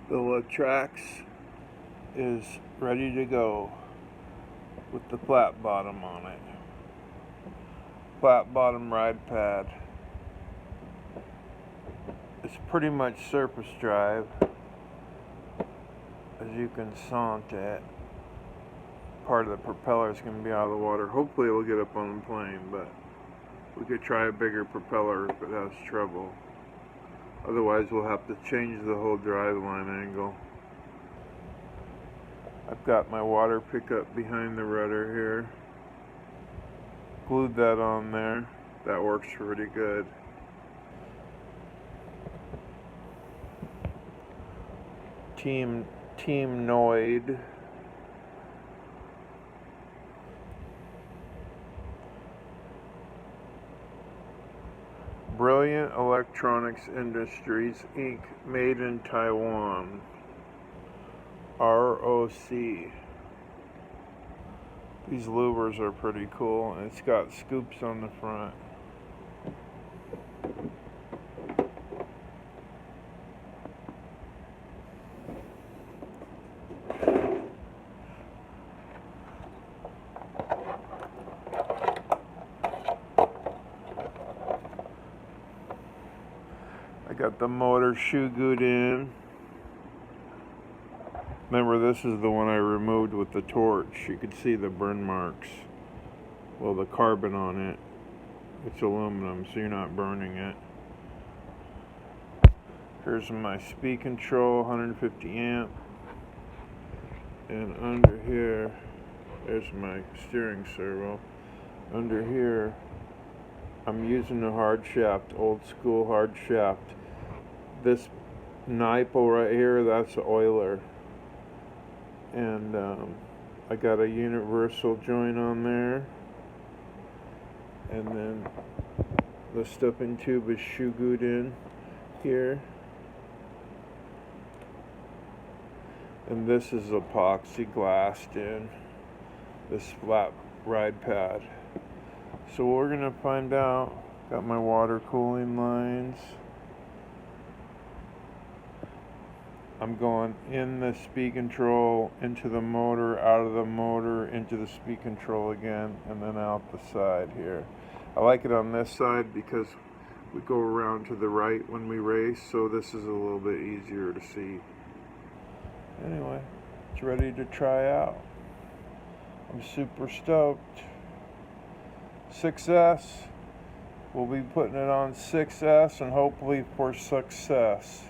The Latrax is ready to go with the flat bottom on it. Flat bottom ride pad. It's pretty much surface drive, as you can sant it. Part of the propeller is going to be out of the water. Hopefully it will get up on the plane, but we could try a bigger propeller if it has trouble. Otherwise we'll have to change the whole drive line angle. I've got my water pickup behind the rudder here. Glued that on there. That works pretty good. Team Noid. Brilliant Electronics Industries Inc. Made in Taiwan. ROC. These louvers are pretty cool, and it's got scoops on the front. I got the motor shoe glued in. Remember, this is the one I removed with the torch. You can see the burn marks. Well, the carbon on it. It's aluminum, so you're not burning it. Here's my speed control, 150 amp. And under here, there's my steering servo. Under here, I'm using a hard shaft, old school hard shaft. This nipple right here, that's an oiler. And I got a universal joint on there. And then the stuffing tube is shoe glued in here. And this is epoxy glassed in, this flat ride pad. So we're gonna find out. Got my water cooling lines. I'm going in the speed control, into the motor, out of the motor, into the speed control again, and then out the side here. I like it on this side because we go around to the right when we race, so this is a little bit easier to see. Anyway, it's ready to try out. I'm super stoked. 6S. We'll be putting it on 6S and hopefully for success.